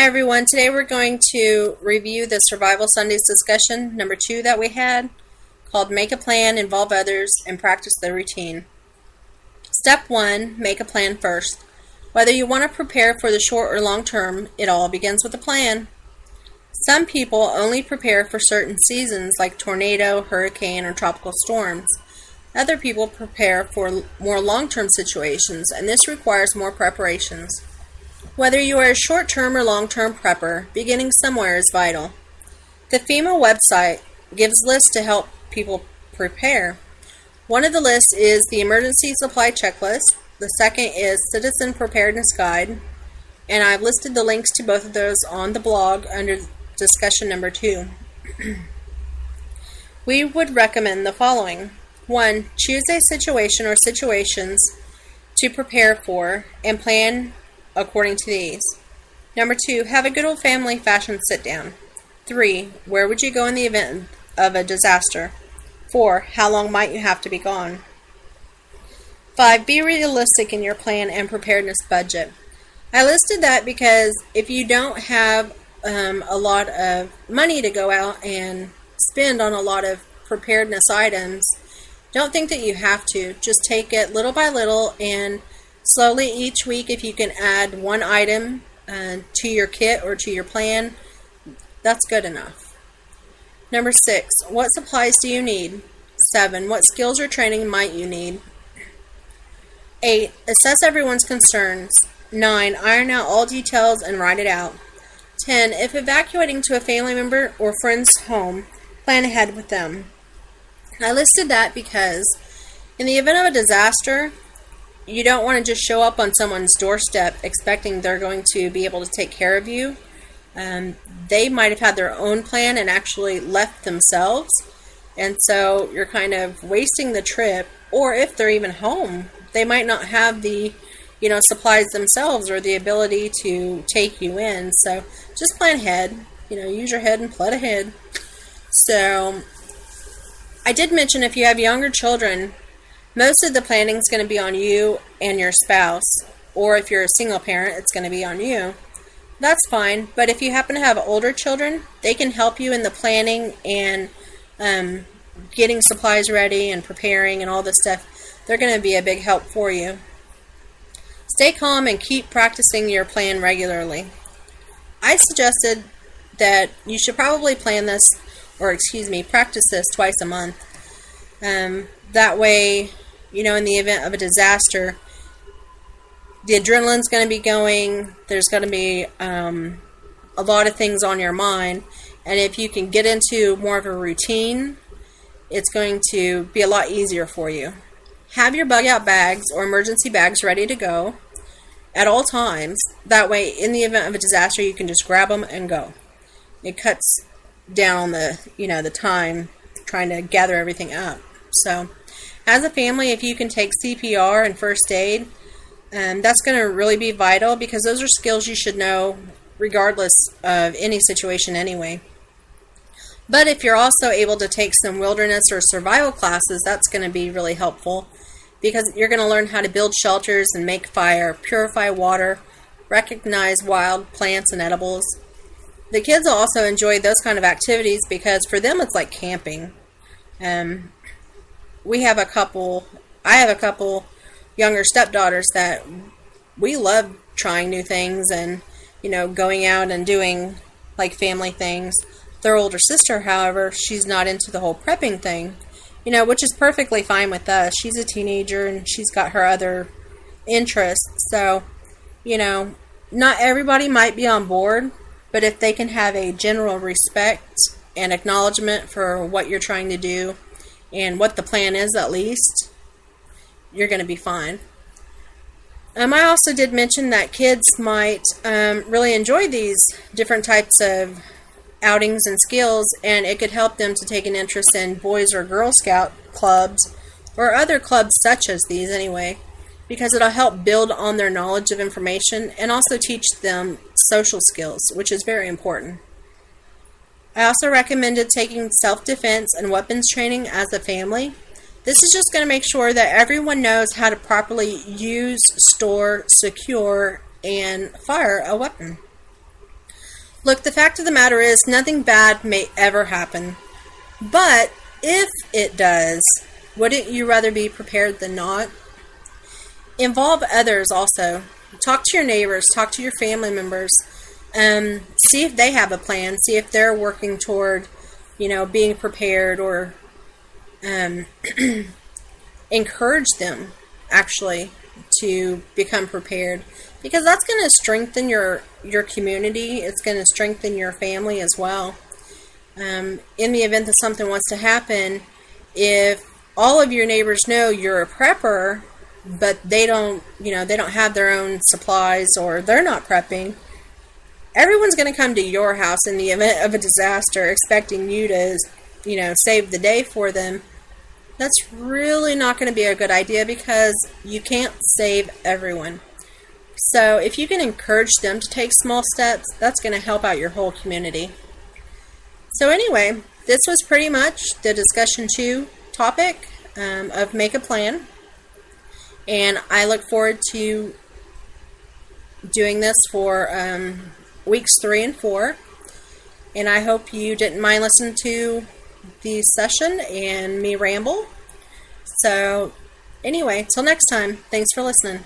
Hi everyone, today we're going to review the Survival Sundays discussion number 2 that we had, called Make a Plan, Involve Others, and Practice the Routine. Step 1, make a plan first. Whether you want to prepare for the short or long term, it all begins with a plan. Some people only prepare for certain seasons like tornado, hurricane, or tropical storms. Other people prepare for more long-term situations, and this requires more preparations. Whether you are a short-term or long-term prepper, beginning somewhere is vital. The FEMA website gives lists to help people prepare. One of the lists is the Emergency Supply Checklist. The second is Citizen Preparedness Guide. And I've listed the links to both of those on the blog under discussion number 2. We would recommend the following. 1. Choose a situation or situations to prepare for and plan according to these. Number 2, have a good old family fashion sit down. 3, where would you go in the event of a disaster? 4, how long might you have to be gone? 5, be realistic in your plan and preparedness budget. I listed that because if you don't have a lot of money to go out and spend on a lot of preparedness items, don't think that you have to. Just take it little by little and slowly each week, if you can add one item to your kit or to your plan, that's good enough. Number 6, what supplies do you need? 7, what skills or training might you need? 8, assess everyone's concerns. 9, iron out all details and write it out. 10, if evacuating to a family member or friend's home, plan ahead with them. I listed that because in the event of a disaster, you don't want to just show up on someone's doorstep expecting they're going to be able to take care of you. They might have had their own plan and actually left themselves. And so you're kind of wasting the trip. Or if they're even home, they might not have the supplies themselves or the ability to take you in. So just plan ahead. Use your head and plan ahead. So I did mention if you have younger children, most of the planning is going to be on you and your spouse, or if you're a single parent, it's going to be on you. That's fine, but if you happen to have older children, they can help you in the planning and getting supplies ready and preparing and all this stuff. They're going to be a big help for you. Stay calm and keep practicing your plan regularly. I suggested that you should probably practice this twice a month. That way, in the event of a disaster, the adrenaline's going to be going. There's going to be a lot of things on your mind. And if you can get into more of a routine, it's going to be a lot easier for you. Have your bug-out bags or emergency bags ready to go at all times. That way, in the event of a disaster, you can just grab them and go. It cuts down the time trying to gather everything up. So, as a family, if you can take CPR and first aid, that's going to really be vital because those are skills you should know regardless of any situation anyway. But if you're also able to take some wilderness or survival classes, that's going to be really helpful because you're going to learn how to build shelters and make fire, purify water, recognize wild plants and edibles. The kids will also enjoy those kind of activities because for them it's like camping. I have a couple younger stepdaughters that we love trying new things and, going out and doing like family things. Their older sister, however, she's not into the whole prepping thing, which is perfectly fine with us. She's a teenager and she's got her other interests. So, not everybody might be on board, but if they can have a general respect and acknowledgement for what you're trying to do and what the plan is at least, you're going to be fine. I also did mention that kids might really enjoy these different types of outings and skills, and it could help them to take an interest in Boys or Girl Scout clubs or other clubs such as these anyway, because it'll help build on their knowledge of information and also teach them social skills, which is very important. I also recommended taking self-defense and weapons training as a family. This is just going to make sure that everyone knows how to properly use, store, secure, and fire a weapon. Look, the fact of the matter is, nothing bad may ever happen. But if it does, wouldn't you rather be prepared than not? Involve others also. Talk to your neighbors, talk to your family members. See if they have a plan. See if they're working toward, being prepared, or encourage them, actually, to become prepared. Because that's going to strengthen your community. It's going to strengthen your family as well. In the event that something wants to happen, if all of your neighbors know you're a prepper, but they don't have their own supplies, or they're not prepping, everyone's going to come to your house in the event of a disaster, expecting you to, save the day for them. That's really not going to be a good idea, because you can't save everyone. So if you can encourage them to take small steps, that's going to help out your whole community. So anyway, this was pretty much the discussion 2 topic of Make a Plan. And I look forward to doing this for weeks 3 and 4. And I hope you didn't mind listening to the session and me ramble. So anyway, till next time, thanks for listening.